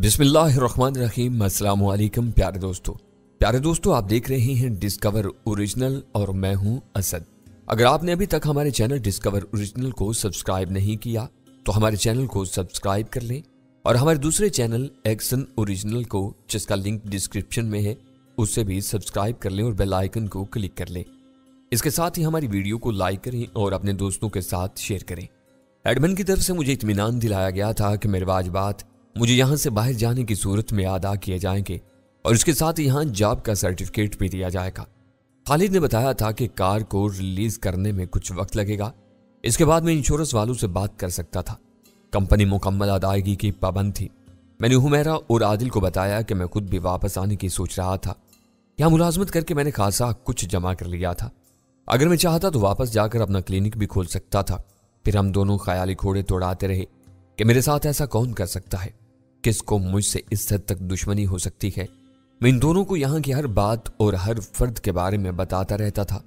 बिस्मिल्लाहिर्रहमानिर्रहीम। अस्सलाम वालेकुम प्यारे दोस्तों आप देख रहे हैं डिस्कवर ओरिजिनल और मैं हूं असद। अगर आपने अभी तक हमारे चैनल डिस्कवर ओरिजिनल को सब्सक्राइब नहीं किया तो हमारे चैनल को सब्सक्राइब कर लें और हमारे दूसरे चैनल एक्शन ओरिजिनल को, जिसका लिंक डिस्क्रिप्शन में है, उससे भी सब्सक्राइब कर लें और बेल आइकन को क्लिक कर लें। इसके साथ ही हमारी वीडियो को लाइक करें और अपने दोस्तों के साथ शेयर करें। एडमिन की तरफ से मुझे इत्मीनान दिलाया गया था कि मेरे वाजिबात मुझे यहाँ से बाहर जाने की सूरत में अदा किए जाएंगे और इसके साथ यहाँ जॉब का सर्टिफिकेट भी दिया जाएगा। खालिद ने बताया था कि कार को रिलीज करने में कुछ वक्त लगेगा, इसके बाद मैं इंश्योरेंस वालों से बात कर सकता था। कंपनी मुकम्मल अदायगी की पाबंद थी। मैंने हुमैरा और आदिल को बताया कि मैं खुद भी वापस आने की सोच रहा था। यहाँ मुलाजमत करके मैंने खासा कुछ जमा कर लिया था। अगर मैं चाहता तो वापस जाकर अपना क्लिनिक भी खोल सकता था। फिर हम दोनों ख्याली घोड़े तोड़ाते रहे कि मेरे साथ ऐसा कौन कर सकता है, किसको मुझसे इस हद तक दुश्मनी हो सकती है। मैं इन दोनों को यहाँ की हर बात और हर फर्द के बारे में बताता रहता था।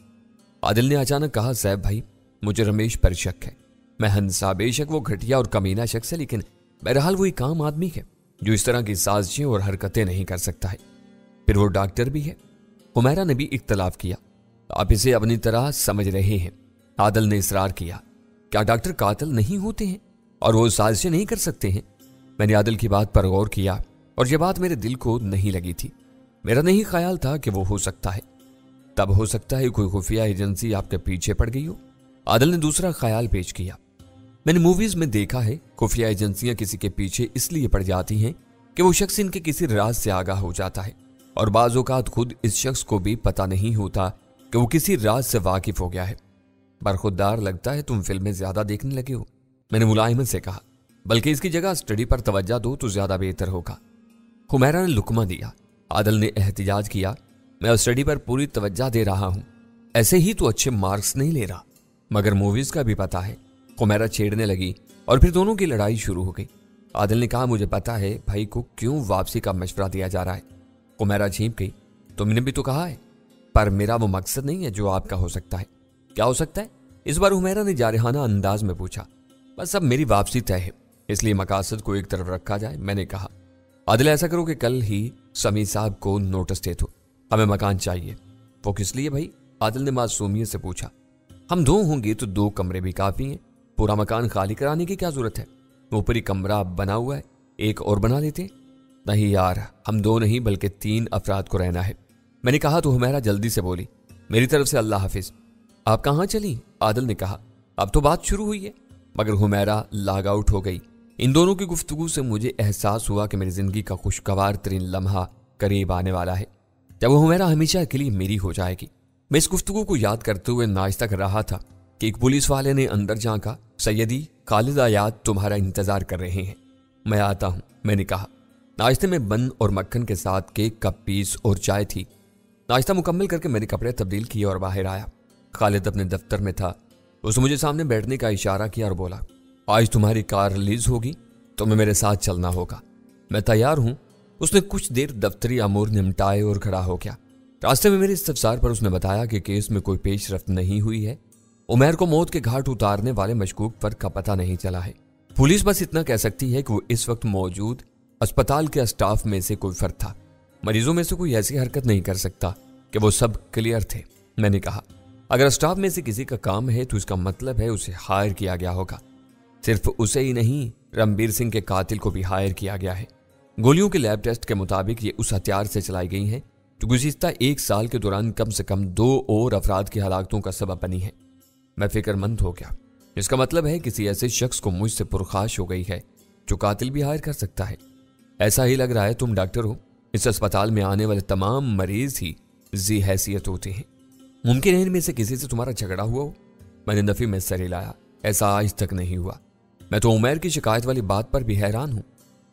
आदिल ने अचानक कहा, सैफ भाई, मुझे रमेश पर शक है। मैं हंसा। बेशक वो घटिया और कमीना शख्स है, लेकिन बहरहाल वो एक आम आदमी है जो इस तरह की साजिशें और हरकतें नहीं कर सकता है। फिर वो डॉक्टर भी है। हुमैरा ने भी इख्तलाफ किया। आप इसे अपनी तरह समझ रहे हैं। आदिल ने इसरार किया, क्या डॉक्टर कातिल नहीं होते हैं और वो साजिशें नहीं कर सकते हैं? मैंने आदिल की बात पर गौर किया और यह बात मेरे दिल को नहीं लगी थी। मेरा नहीं ख्याल था कि वो हो सकता है। तब हो सकता है कोई खुफिया एजेंसी आपके पीछे पड़ गई हो। आदिल ने दूसरा ख्याल पेश किया। मैंने मूवीज में देखा है, खुफिया एजेंसियां किसी के पीछे इसलिए पड़ जाती हैं कि वो शख्स इनके किसी राज से आगाह हो जाता है और बाज़ औक़ात खुद इस शख्स को भी पता नहीं होता कि वो किसी राज से वाकिफ हो गया है। बरखुरदार लगता है तुम फिल्में ज्यादा देखने लगे हो, मैंने मुलायमत से कहा। बल्कि इसकी जगह स्टडी पर तवज्जो दो तो ज्यादा बेहतर होगा। हुमैरा ने लुकमा दिया। आदिल ने एहतिजाज किया, मैं स्टडी पर पूरी तवज्जो दे रहा हूं, ऐसे ही तो अच्छे मार्क्स नहीं ले रहा, मगर मूवीज का भी पता है। हुमैरा छेड़ने लगी और फिर दोनों की लड़ाई शुरू हो गई। आदिल ने कहा, मुझे पता है भाई को क्यों वापसी का मशवरा दिया जा रहा है। हुमैरा चींप गई, तुमने भी तो कहा है, पर मेरा वो मकसद नहीं है जो आपका हो सकता है। क्या हो सकता है? इस बार हुमैरा ने जारहाना अंदाज में पूछा। बस अब मेरी वापसी तय है, इसलिए मकासद को एक तरफ रखा जाए, मैंने कहा। आदिल, ऐसा करो कि कल ही समी साहब को नोटिस दे दो, हमें मकान चाहिए। वो किस लिए भाई? आदिल ने मासूमियत से पूछा। हम दो होंगे तो 2 कमरे भी काफी हैं, पूरा मकान खाली कराने की क्या जरूरत है? ऊपरी कमरा बना हुआ है, एक और बना लेते। नहीं यार, हम 2 नहीं बल्कि 3 अफराद को रहना है, मैंने कहा। तो हुमैरा जल्दी से बोली, मेरी तरफ से अल्लाह हाफिज। आप कहाँ चली? आदिल ने कहा। अब तो बात शुरू हुई है। मगर हुमैरा लॉग आउट हो गई। इन दोनों की गुफ्तगू से मुझे एहसास हुआ कि मेरी जिंदगी का खुशगवार तरीन लम्हा करीब आने वाला है, जब हुमैरा हमेशा के लिए मेरी हो जाएगी। मैं इस गुफ्तगू को याद करते हुए नाश्ता कर रहा था कि एक पुलिस वाले ने अंदर झांका। सैयदी, खालिद आयात तुम्हारा इंतजार कर रहे हैं। मैं आता हूं, मैंने कहा। नाश्ते में बन और मक्खन के साथ केक का पीस और चाय थी। नाश्ता मुकम्मल करके मैंने कपड़े तब्दील किए और बाहर आया। खालिद अपने दफ्तर में था। उसने मुझे सामने बैठने का इशारा किया और बोला, आज तुम्हारी कार रिलीज होगी, तुम्हें मेरे साथ चलना होगा। मैं तैयार हूं। उसने कुछ देर दफ्तरी अमूर निपटाए और खड़ा हो गया। रास्ते में मेरे इस्तफसार पर उसने बताया कि केस में कोई पेशरफ्त नहीं हुई है। उमैर को मौत के घाट उतारने वाले मशकूक फर्द का पता नहीं चला है। पुलिस बस इतना कह सकती है कि वो इस वक्त मौजूद अस्पताल के स्टाफ में से कोई फर्द था। मरीजों में से कोई ऐसी हरकत नहीं कर सकता कि वो सब क्लियर थे, मैंने कहा। अगर स्टाफ में से किसी का काम है तो इसका मतलब है उसे हायर किया गया होगा। सिर्फ उसे ही नहीं, रणबीर सिंह के कातिल को भी हायर किया गया है। गोलियों के लैब टेस्ट के मुताबिक ये उस हथियार से चलाई गई हैं जो गुज़िश्ता 1 साल के दौरान कम से कम 2 और अफराद की हलाकतों का सबब बनी है। मैं फिक्रमंद हो गया। इसका मतलब है किसी ऐसे शख्स को मुझसे पुरखाश हो गई है जो कातिल भी हायर कर सकता है। ऐसा ही लग रहा है। तुम डॉक्टर हो, इस अस्पताल में आने वाले तमाम मरीज ही जी हैसियत होते हैं। मुमकिन है इनमें से किसी से तुम्हारा झगड़ा हुआ हो? मैंने नफी में सर हिलाया। ऐसा आज तक नहीं हुआ। मैं तो उमैर की शिकायत वाली बात पर भी हैरान हूं।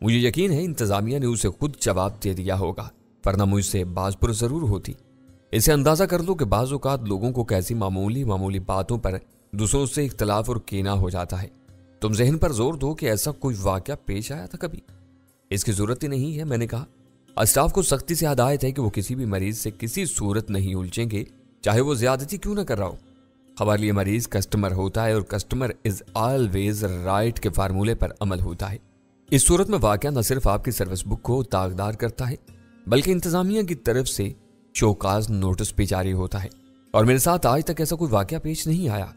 मुझे यकीन है इंतजामिया ने उसे खुद जवाब दे दिया होगा, वरना मुझसे बाजपुर जरूर होती। इसे अंदाजा कर लो कि बाज़ औक़ात लोगों को कैसी मामूली बातों पर दूसरों से इख्तलाफ और कीना हो जाता है। तुम जहन पर जोर दो कि ऐसा कोई वाकया पेश आया था कभी? इसकी जरूरत ही नहीं है, मैंने कहा। स्टाफ को सख्ती से हदायत है कि वो किसी भी मरीज से किसी सूरत नहीं उलझेंगे, चाहे वो ज्यादती क्यों ना कर रहा हो। हमारे लिए मरीज कस्टमर होता है और कस्टमर इज ऑलवेज राइट के फार्मूले पर अमल होता है। इस सूरत में वाकया न सिर्फ आपकी सर्विस बुक को दागदार करता है बल्कि इंतजामिया की तरफ से शोकाज नोटिस भी जारी होता है। और मेरे साथ आज तक ऐसा कोई वाकया पेश नहीं आया।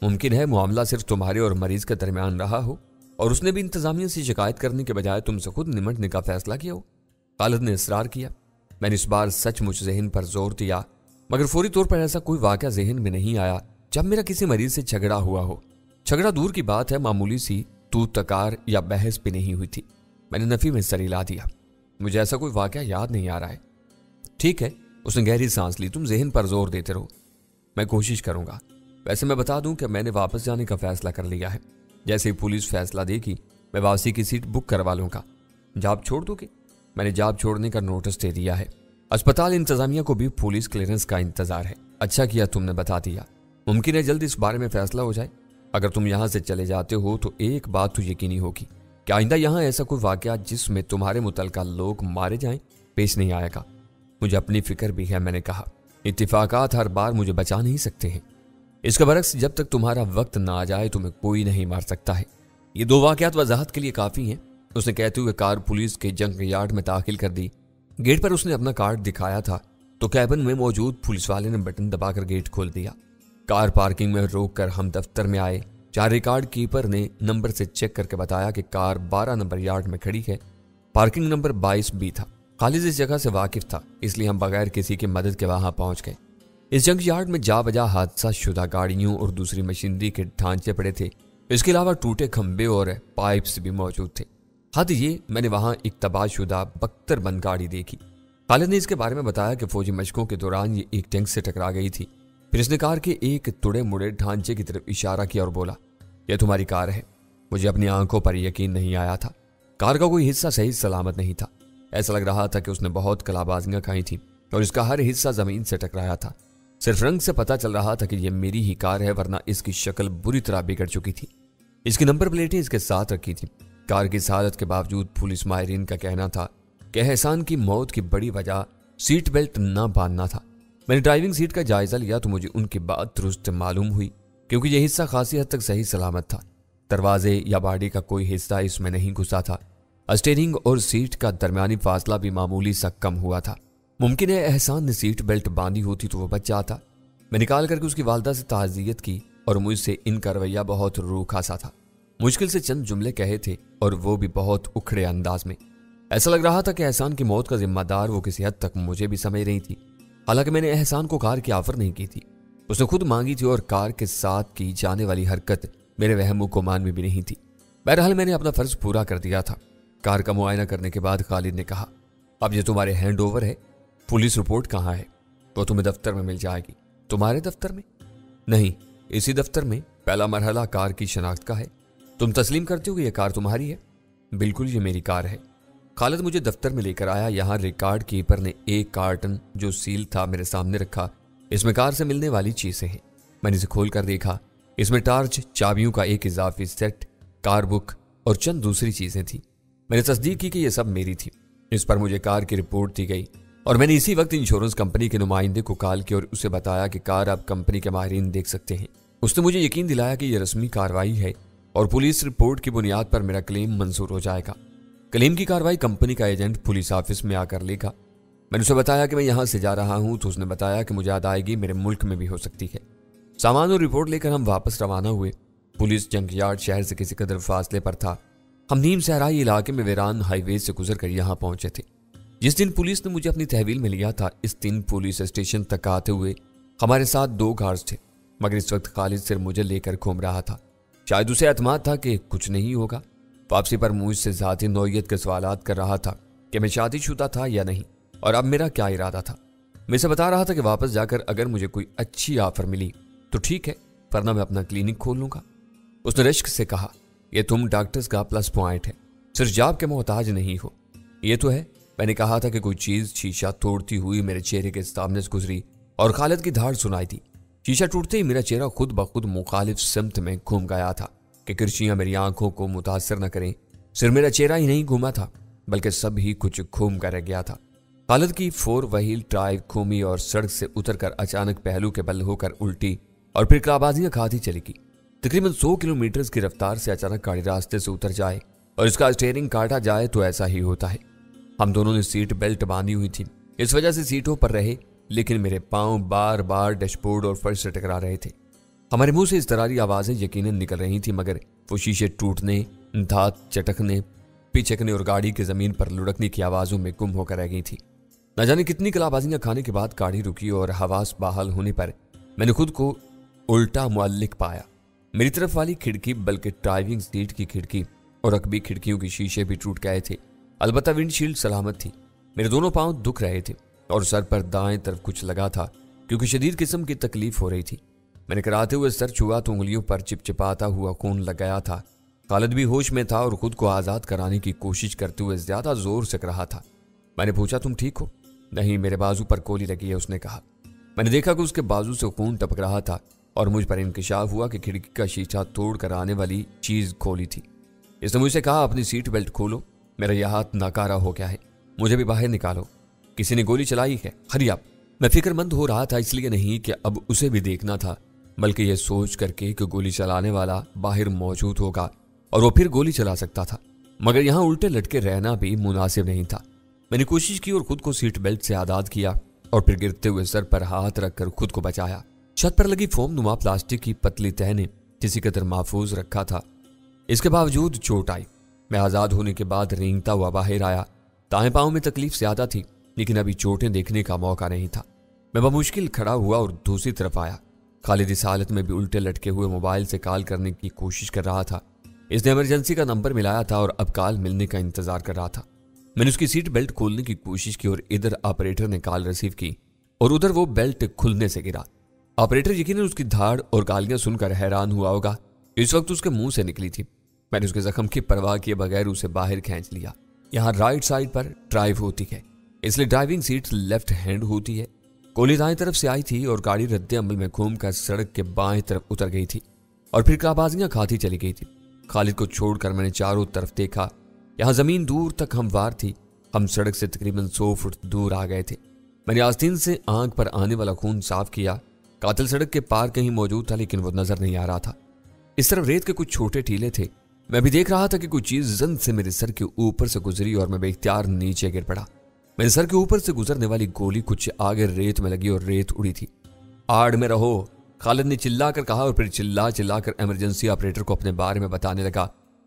मुमकिन है मामला सिर्फ तुम्हारे और मरीज के दरमियान रहा हो और उसने भी इंतजामिया से शिकायत करने के बजाय तुमसे खुद निमटने का फैसला किया हो। खालिद ने इसरार किया। मैंने इस बार सचमुच जहन पर जोर दिया, मगर फौरी तौर पर ऐसा कोई वाकया जहन में नहीं आया जब मेरा किसी मरीज से झगड़ा हुआ हो। झगड़ा दूर की बात है, मामूली सी तू तकार या बहस भी नहीं हुई थी। मैंने नफी में सर हिला दिया। मुझे ऐसा कोई वाकया याद नहीं आ रहा है। ठीक है, उसने गहरी सांस ली। तुम जहन पर जोर देते रहो, मैं कोशिश करूंगा। वैसे मैं बता दूं कि मैंने वापस जाने का फैसला कर लिया है। जैसे ही पुलिस फैसला देगी मैं वापसी की सीट बुक करवा लूंगा। जॉब छोड़ दोगे? मैंने जॉब छोड़ने का नोटिस दे दिया है। अस्पताल इंतजामिया को भी पुलिस क्लियरेंस का इंतजार है। अच्छा किया तुमने बता दिया। मुमकिन है जल्द इस बारे में फैसला हो जाए। अगर तुम यहाँ से चले जाते हो तो एक बात तो यकीनी होगी कि आइंदा यहाँ ऐसा कोई वाकया जिसमें तुम्हारे मुतल्लिका लोग मारे जाएं पेश नहीं आएगा। मुझे अपनी फिक्र भी है, मैंने कहा। इत्तिफाकात हर बार मुझे बचा नहीं सकते हैं। इसके बरक्स जब तक तुम्हारा वक्त ना आ जाए तुम्हें कोई नहीं मार सकता है। ये दो वाकयात वजाहत के लिए काफी हैं। उसने कहते हुए कार पुलिस के जंक यार्ड में दाखिल कर दी। गेट पर उसने अपना कार्ड दिखाया था तो कैबिन में मौजूद पुलिस वाले ने बटन दबाकर गेट खोल दिया। कार पार्किंग में रोककर हम दफ्तर में आए। चार रिकॉर्ड कीपर ने नंबर से चेक करके बताया कि कार 12 नंबर यार्ड में खड़ी है। पार्किंग नंबर 22B था। खालिद इस जगह से वाकिफ था, इसलिए हम बगैर किसी की मदद के वहां पहुंच गए। इस जंक यार्ड में जा बजा हादसा शुदा गाड़ियों और दूसरी मशीनरी के ढांचे पड़े थे। इसके अलावा टूटे खंबे और पाइप्स भी मौजूद थे। हद ये मैंने वहां एक तबाहशुदा बख्तरबंद गाड़ी देखी। खालिद ने इसके बारे में बताया कि फौजी मशकों के दौरान ये एक टैंक से टकरा गई थी। फिर इसने कार के एक तुड़े मुड़े ढांचे की तरफ इशारा किया और बोला, यह तुम्हारी कार है। मुझे अपनी आंखों पर यकीन नहीं आया था। कार का कोई हिस्सा सही सलामत नहीं था। ऐसा लग रहा था कि उसने बहुत कलाबाजियां खाई थी और इसका हर हिस्सा जमीन से टकराया था। सिर्फ रंग से पता चल रहा था कि यह मेरी ही कार है, वरना इसकी शक्ल बुरी तरह बिगड़ चुकी थी। इसकी नंबर प्लेटें इसके साथ रखी थी। कार की इस हालत के बावजूद पुलिस माहिरीन का कहना था कि एहसान की मौत की बड़ी वजह सीट बेल्ट न बांधना था। मैंने ड्राइविंग सीट का जायजा लिया तो मुझे उनकी बात दुरुस्त मालूम हुई, क्योंकि यह हिस्सा खासी हद तक सही सलामत था। दरवाजे या बाड़ी का कोई हिस्सा इसमें नहीं घुसा था। स्टीयरिंग और सीट का दरमियानी फासला भी मामूली सा कम हुआ था। मुमकिन है एहसान ने सीट बेल्ट बांधी होती तो वो बच जाता। मैं निकाल करके उसकी वालदा से ताज़ियत की और मुझसे इनका रवैया बहुत रूखा सा था। मुश्किल से चंद जुमले कहे थे और वो भी बहुत उखड़े अंदाज में। ऐसा लग रहा था कि एहसान की मौत का जिम्मेदार वो किसी हद तक मुझे भी समझ रही थी। हालांकि मैंने एहसान को कार की ऑफर नहीं की थी, उसने खुद मांगी थी और कार के साथ की जाने वाली हरकत मेरे वहम गुमान में भी नहीं थी। बहरहाल मैंने अपना फर्ज पूरा कर दिया था। कार का मुआयना करने के बाद खालिद ने कहा, अब ये तुम्हारे हैंड ओवर है। पुलिस रिपोर्ट कहाँ है? वो तुम्हें दफ्तर में मिल जाएगी। तुम्हारे दफ्तर में? नहीं, इसी दफ्तर में। पहला मरहला कार की शनाख्त का है। तुम तस्लीम करते हो कि यह कार तुम्हारी है? बिल्कुल, ये मेरी कार है। खालिद मुझे दफ्तर में लेकर आया। यहाँ रिकॉर्ड कीपर ने एक कार्टन जो सील था मेरे सामने रखा। इसमें कार से मिलने वाली चीजें हैं। मैंने इसे खोल कर देखा। इसमें टार्च, चाबियों का एक इजाफी सेट, कार बुक और चंद दूसरी चीजें थी। मैंने तस्दीक की कि यह सब मेरी थी। इस पर मुझे कार की रिपोर्ट दी गई और मैंने इसी वक्त इंश्योरेंस कंपनी के नुमाइंदे को कॉल किया और उसे बताया कि कार अब कंपनी के माहिरीन देख सकते हैं। उसने मुझे यकीन दिलाया कि यह रस्मी कार्रवाई है और पुलिस रिपोर्ट की बुनियाद पर मेरा क्लेम मंजूर हो जाएगा। क्लेम की कार्रवाई कंपनी का एजेंट पुलिस ऑफिस में आकर लेगा। मैंने उसे बताया कि मैं यहाँ से जा रहा हूँ तो उसने बताया कि मुझे अदायगी मेरे मुल्क में भी हो सकती है। सामान और रिपोर्ट लेकर हम वापस रवाना हुए। पुलिस जंक यार्ड शहर से किसी कदर फासले पर था। हम नीम सहराई इलाके में वीरान हाईवे से गुजर कर यहाँ पहुंचे थे। जिस दिन पुलिस ने मुझे अपनी तहवील में लिया था, इस दिन पुलिस स्टेशन तक आते हुए हमारे साथ 2 गार्ड्स थे, मगर इस वक्त खालिद सिर्फ मुझे लेकर घूम रहा था। शायद उसे एतमाद था कि कुछ नहीं होगा। वापसी पर मुझसे ज़ाती नौइयत के सवालात कर रहा था कि मैं शादीशुदा था या नहीं और अब मेरा क्या इरादा था। मैं इसे बता रहा था कि वापस जाकर अगर मुझे कोई अच्छी ऑफर मिली तो ठीक है, वरना मैं अपना क्लिनिक खोल लूंगा। उसने रिश्क से कहा, यह तुम डॉक्टर्स का प्लस पॉइंट है, सिर्फ जॉब के मोहताज नहीं हो। ये तो है। मैंने कहा था कि कोई चीज शीशा तोड़ती हुई मेरे चेहरे के सामने से गुजरी और खालिद की धाड़ सुनाई दी। शीशा टूटते ही मेरा चेहरा खुद ब खुद मुखालिफ सिमत में घूम गया था कि किरचियां मेरी आंखों को मुतासर न करें। सिर्फ मेरा चेहरा ही नहीं घूमा था बल्कि सब ही कुछ घूम कर रह गया था। खालिद की 4 व्हील ड्राइव घूमी और सड़क से उतरकर अचानक पहलू के बल होकर उल्टी और फिर कलाबाजियां खाती चली गई। तकरीबन 100 किलोमीटर की रफ्तार से अचानक गाड़ी रास्ते से उतर जाए और इसका स्टीयरिंग काटा जाए तो ऐसा ही होता है। हम दोनों ने सीट बेल्ट बांधी हुई थी, इस वजह से सीटों पर रहे, लेकिन मेरे पांव बार बार डैशबोर्ड और फर्श से टकरा रहे थे। हमारे मुंह से इस तरह की आवाजें यकीनन निकल रही थी, मगर वो शीशे टूटने, धात चटकने, पिचकने और गाड़ी की जमीन पर लुढ़कने की आवाजों में गुम होकर रह गई थी। न जाने कितनी कलाबाजियां खाने के बाद गाड़ी रुकी और हवास बहाल होने पर मैंने खुद को उल्टा मुअल्लिक पाया। मेरी तरफ वाली खिड़की, बल्कि ड्राइविंग सीट की खिड़की और अकबी खिड़कियों के शीशे भी टूट गए थे। अलबत्ता विंडशील्ड सलामत थी। मेरे दोनों पांव दुख रहे थे और सर पर दाएं तरफ कुछ लगा था, क्योंकि शदीद किस्म की तकलीफ हो रही थी। मैंने कराते हुए सर छुआ तो उंगलियों पर चिपचिपाता हुआ खून लग गया था। खालिद भी होश में था और खुद को आजाद कराने की कोशिश करते हुए ज्यादा जोर से रहा था। मैंने पूछा, तुम ठीक हो? नहीं, मेरे बाजू पर गोली लगी है, उसने कहा। मैंने देखा कि उसके बाजू से खून टपक रहा था और मुझ पर इंकशाफ हुआ कि खिड़की का शीशा तोड़ कर आने वाली चीज खोली थी। इसने मुझसे कहा, अपनी सीट बेल्ट खोलो, मेरा यह हाथ नाकारा हो गया है, मुझे भी बाहर निकालो, किसी ने गोली चलाई है, हरी आप। मैं फिक्रमंद हो रहा था, इसलिए नहीं कि अब उसे भी देखना था, बल्कि यह सोच करके कि गोली चलाने वाला बाहर मौजूद होगा और वो फिर गोली चला सकता था, मगर यहां उल्टे लटके रहना भी मुनासिब नहीं था। मैंने कोशिश की और खुद को सीट बेल्ट से आजाद किया और फिर गिरते हुए सर पर हाथ रखकर खुद को बचाया। छत पर लगी फोम नुमा प्लास्टिक की पतली तह ने किसी कदर महफूज रखा था। इसके बावजूद चोट आई। मैं आजाद होने के बाद रेंगता हुआ बाहर आया। दाएं पांव में तकलीफ ज्यादा थी, लेकिन अभी चोटें देखने का मौका नहीं था। मैं बमुश्किल खड़ा हुआ और दूसरी तरफ आया। खालिद इस हालत में भी उल्टे लटके हुए मोबाइल से कॉल करने की कोशिश कर रहा था। इसने इमरजेंसी का नंबर मिलाया था और अब कॉल मिलने का इंतजार कर रहा था। मैंने उसकी सीट बेल्ट खोलने की कोशिश की और इधर ऑपरेटर ने कॉल रिसीव की और उधर वो बेल्ट खुलने से गिरा। ऑपरेटर यकीनन उसकी धाड़ और गालियां सुनकर हैरान हुआ होगा। इस वक्त उसके मुंह से निकली थी। मैंने उसके जख्म की परवाह किए बगैर उसे बाहर खींच लिया। यहाँ राइट साइड पर ड्राइव होती है, इसलिए ड्राइविंग सीट लेफ्ट हैंड होती है। गोली दाएं तरफ से आई थी और गाड़ी रद्दे अमल में घूमकर सड़क के बाएं तरफ उतर गई थी और फिर कलाबाजियां खाती चली गई थी। खालिद को छोड़कर मैंने चारों तरफ देखा। यहाँ जमीन दूर तक हमवार थी। हम सड़क से तकरीबन 100 फुट दूर आ गए थे। मैंने आस्तीन से आंख पर आने वाला खून साफ किया। कातिल सड़क के पार कहीं मौजूद था, लेकिन वो नजर नहीं आ रहा था। इस तरफ रेत के कुछ छोटे टीले थे। मैं भी देख रहा था कि कुछ चीज जंग से मेरे सर के ऊपर से गुजरी और मैं बेख्तियार नीचे गिर पड़ा। मेरे सर के ऊपर से गुजरने वाली गोली कुछ आगे रेत में लगी और रेत उड़ी थी। आड़ में रहो, खालिद ने चिल्ला कर कहा और फिर चिल्ला कर इमरजेंसी ऑपरेटर को अपने बारे में बताने लगा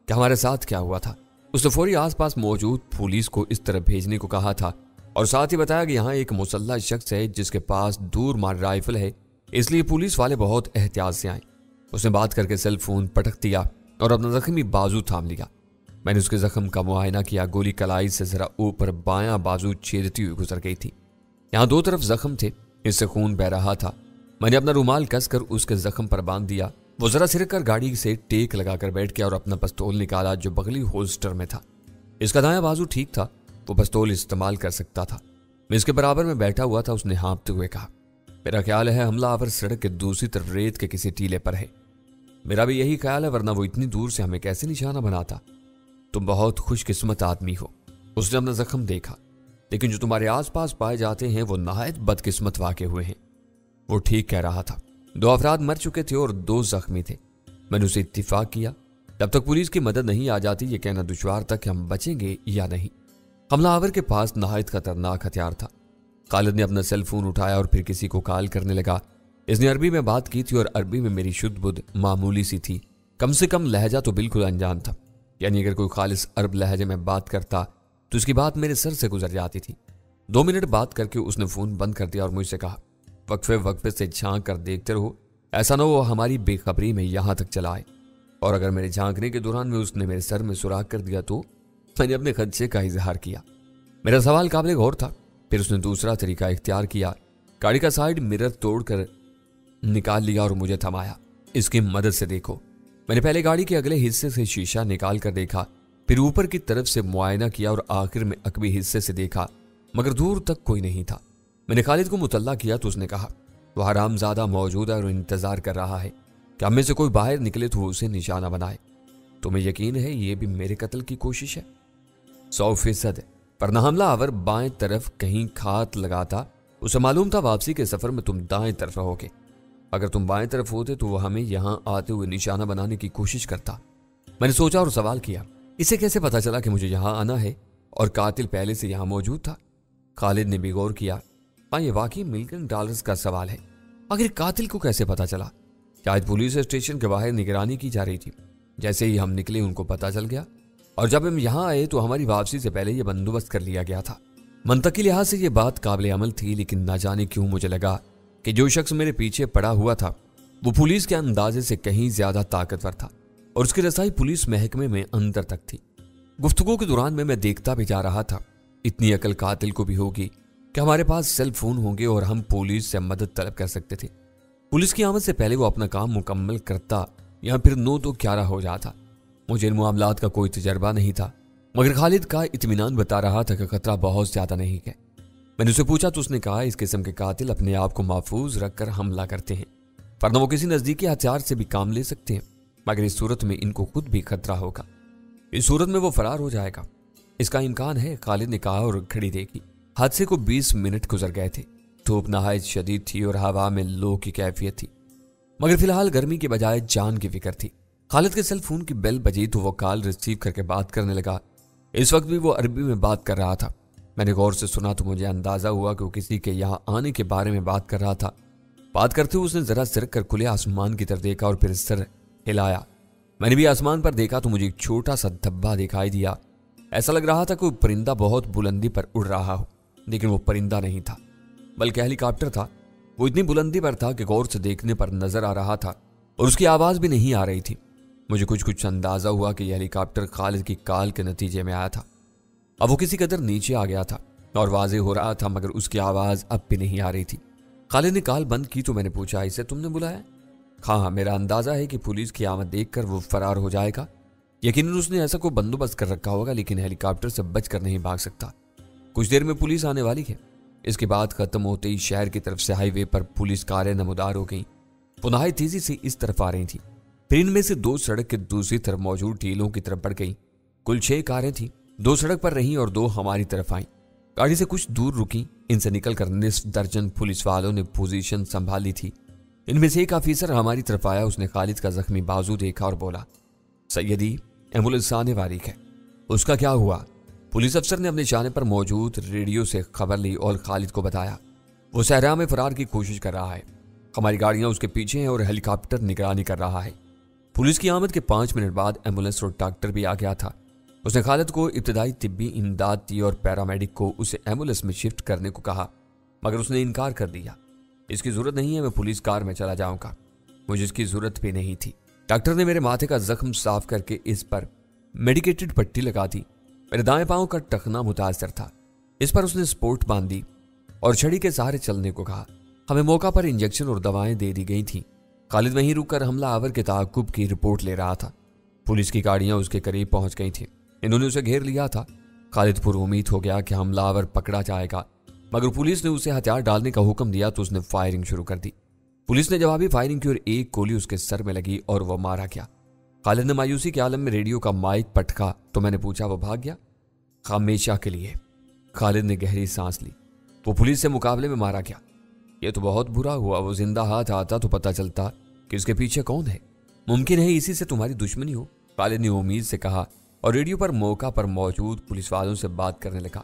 कि हमारे साथ क्या हुआ था। उसने फौरी आसपास मौजूद पुलिस को इस तरफ भेजने को कहा था और साथ ही बताया कि यहाँ एक मुसल्लह शख्स है जिसके पास दूर मार राइफल है, इसलिए पुलिस वाले बहुत एहतियात से आए। उसने बात करके सेल फोन पटक दिया और अपना जख्मी बाजू थाम लिया। मैंने उसके जख्म का मुआयना किया। गोली कलाई से जरा ऊपर बायां बाजू छेदती हुई गुजर गई थी। यहाँ 2 तरफ जख्म थे, इससे खून बह रहा था। मैंने अपना रुमाल कसकर उसके जख्म पर बांध दिया। वो जरा सिरक कर गाड़ी से टेक लगाकर बैठ गया और अपना पिस्तौल निकाला जो बगली होल्स्टर में था। इसका दायां बाजू ठीक था, वो पिस्तौल इस्तेमाल कर सकता था। मैं इसके बराबर में बैठा हुआ था। उसने हाँफते हुए कहा, मेरा ख्याल है हमलावर सड़क के दूसरी तरफ रेत के किसी टीले पर है। मेरा भी यही ख्याल है, वरना वो इतनी दूर से हमें कैसे निशाना बनाता। तुम बहुत खुशकिस्मत आदमी हो। उसने अपना जख्म देखा, लेकिन जो तुम्हारे आसपास पाए जाते हैं वो नहायत बदकिस्मत वाक़े हुए हैं। वो ठीक कह रहा था। 2 अफराद मर चुके थे और 2 जख्मी थे। मैंने उसे इत्तिफाक किया। जब तक पुलिस की मदद नहीं आ जाती ये कहना दुश्वार था कि हम बचेंगे या नहीं। हमलावर के पास नहायत खतरनाक हथियार था। खालिद ने अपना सेल फोन उठाया और फिर किसी को कॉल करने लगा। इसने अरबी में बात की थी और अरबी में मेरी शुद्ध बुद्ध मामूली सी थी। कम से कम लहजा तो बिल्कुल अनजान था, यानी अगर कोई खालिस अरब लहजे में बात करता तो उसकी बात मेरे सर से गुजर जाती थी। 2 मिनट बात करके उसने फोन बंद कर दिया और मुझसे कहा, वक्फे वक्फे से झांक कर देखते रहो, ऐसा ना हो हमारी बेखबरी में यहां तक चला आए। और अगर मेरे झांकने के दौरान में उसने मेरे सर में सुराख कर दिया तो मैंने अपने खदशे का इजहार किया। मेरा सवाल काबिल गौर था। फिर उसने दूसरा तरीका इख्तियार किया। गाड़ी का साइड मिरर तोड़कर निकाल लिया और मुझे थमाया। इसकी मदद से देखो। मैंने पहले गाड़ी के अगले हिस्से से शीशा निकाल कर देखा, फिर ऊपर की तरफ से मुआयना किया और आखिर में अकबी हिस्से से देखा, मगर दूर तक कोई नहीं था। मैंने खालिद को मुतल्ला किया तो उसने कहा, वह हरामजादा मौजूद है और इंतजार कर रहा है कि हम में से कोई बाहर निकले तो वो उसे निशाना बनाए। तुम्हें यकीन है ये भी मेरे कत्ल की कोशिश है? 100%। पर हमलावर बाएं तरफ कहीं खात लगाता, उसे मालूम था वापसी के सफर में तुम दाएं तरफ रहोगे। अगर तुम बाएं तरफ होते तो वो हमें यहां आते हुए निशाना बनाने की कोशिश करता। मैंने सोचा और सवाल किया, इसे कैसे पता चला कि मुझे यहाँ आना है और कातिल पहले से यहाँ मौजूद था? खालिद ने भी गौर किया। हाँ, ये वाकई मिलियन डॉलर्स का सवाल है। आखिर कातिल को कैसे पता चला? शायद पुलिस स्टेशन के बाहर निगरानी की जा रही थी। जैसे ही हम निकले उनको पता चल गया और जब हम यहाँ आए तो हमारी वापसी से पहले ये बंदोबस्त कर लिया गया था। मंतकी लिहाज से ये बात काबिल अमल थी, लेकिन न जाने क्यों मुझे लगा कि जो शख्स मेरे पीछे पड़ा हुआ था वो पुलिस के अंदाजे से कहीं ज्यादा ताकतवर था और उसकी रसाई पुलिस महकमे में अंदर तक थी। गुफ्तगू के दौरान मैं देखता भी जा रहा था, इतनी अकल कातिल को भी होगी कि हमारे पास सेल फोन होंगे और हम पुलिस से मदद तलब कर सकते थे। पुलिस की आमद से पहले वो अपना काम मुकम्मल करता या फिर 9 तो 11 हो जाता। मुझे इन मामलात का कोई तजर्बा नहीं था, मगर खालिद का इत्मीनान बता रहा था कि खतरा बहुत ज्यादा नहीं है। मैंने उससे पूछा तो उसने कहा इस किस्म के कातिल अपने आप को महफूज रखकर हमला करते हैं, वरना वो किसी नजदीकी हथियार से भी काम ले सकते हैं, मगर इस सूरत में इनको खुद भी खतरा होगा। इस सूरत में वो फरार हो जाएगा, इसका इम्कान है, खालिद ने कहा और घड़ी देखी। हादसे को 20 मिनट गुजर गए थे। धूप नहायत शदीद थी और हवा में लो की कैफियत थी, मगर फिलहाल गर्मी के बजाय जान की फिक्र थी। खालिद के सेल फोन की बेल बजी तो वो कॉल रिसीव करके बात करने लगा। इस वक्त भी वो अरबी में बात कर रहा था। मैंने गौर से सुना तो मुझे अंदाजा हुआ कि वो किसी के यहाँ आने के बारे में बात कर रहा था। बात करते हुए उसने जरा सिरक कर खुले आसमान की तरफ देखा और फिर सर हिलाया। मैंने भी आसमान पर देखा तो मुझे एक छोटा सा धब्बा दिखाई दिया। ऐसा लग रहा था कोई परिंदा बहुत बुलंदी पर उड़ रहा हो, लेकिन वो परिंदा नहीं था बल्कि हेलीकॉप्टर था। वो इतनी बुलंदी पर था कि गौर से देखने पर नजर आ रहा था और उसकी आवाज भी नहीं आ रही थी। मुझे कुछ अंदाजा हुआ कि यह हेलीकॉप्टर खालिद की कॉल के नतीजे में आया था। अब वो किसी कदर नीचे आ गया था और वाजे हो रहा था, मगर उसकी आवाज अब भी नहीं आ रही थी। खालिद ने कॉल बंद की तो मैंने पूछा इसे तुमने बुलाया? हाँ, मेरा अंदाजा है कि पुलिस की आमद देखकर वो फरार हो जाएगा। यकीनन उसने ऐसा कोई बंदोबस्त कर रखा होगा, लेकिन हेलीकॉप्टर से बचकर नहीं भाग सकता। कुछ देर में पुलिस आने वाली है। इसके बाद खत्म होते ही शहर की तरफ से हाईवे पर पुलिस कारें नमदार हो गईं। पुनः तेजी से इस तरफ आ रही थी। फिर इनमें से 2 सड़क के दूसरी तरफ मौजूद टीलों की तरफ बढ़ गईं। कुल 6 कारें थीं। 2 सड़क पर रहीं और 2 हमारी तरफ आईं। गाड़ी से कुछ दूर रुकी। इनसे निकलकर निस्फ दर्जन पुलिस वालों ने पोजीशन संभाली थी। इनमें से एक ऑफिसर हमारी तरफ आया। उसने खालिद का जख्मी बाजू देखा और बोला, सैयदी, एम्बुलेंस आने वाली है। उसका क्या हुआ? पुलिस अफसर ने अपने चाने पर मौजूद रेडियो से खबर ली और खालिद को बताया वो सहरा में फरार की कोशिश कर रहा है। हमारी गाड़ियां उसके पीछे हैं और हेलीकॉप्टर निगरानी कर रहा है। पुलिस की आमद के 5 मिनट बाद एम्बुलेंस और डॉक्टर भी आ गया था। उसने खालिद को इब्तदाई तिब्बी इमदाद दी और पैरामेडिक को उसे एम्बुलेंस में शिफ्ट करने को कहा, मगर उसने इनकार कर दिया। इसकी जरूरत नहीं है, मैं पुलिस कार में चला जाऊंगा। मुझे इसकी जरूरत भी नहीं थी। डॉक्टर ने मेरे माथे का जख्म साफ करके इस पर मेडिकेटेड पट्टी लगा दी। मेरे दाएं पांव का टखना मुतासर था। इस पर उसने स्पोर्ट बांध दी और छड़ी के सहारे चलने को कहा। हमें मौका पर इंजेक्शन और दवाएं दे दी गई थीं। खालिद वहीं रुककर हमलावर के ताकुब की रिपोर्ट ले रहा था। पुलिस की गाड़ियां उसके करीब पहुंच गई थीं। इन्होंने उसे घेर लिया था। खालिद पुरुमीद हो गया कि हमलावर पकड़ा जाएगा, मगर पुलिस ने उसे हथियार डालने का हुक्म दिया तो उसने फायरिंग शुरू कर दी। पुलिस ने जवाबी फायरिंग की और एक गोली उसके सर में लगी और वो मारा गया। खालिद ने मायूसी के आलम में रेडियो का माइक पटका तो मैंने पूछा वो भाग गया? हमेशा के लिए। खालिद ने गहरी सांस ली। वो पुलिस से मुकाबले में मारा गया। ये तो बहुत बुरा हुआ। वो जिंदा हाथ आता तो पता चलता कि इसके पीछे कौन है। मुमकिन है इसी से तुम्हारी दुश्मनी हो, खालिद ने उम्मीद से कहा और रेडियो पर मौका पर मौजूद पुलिस वालों से बात करने लगा।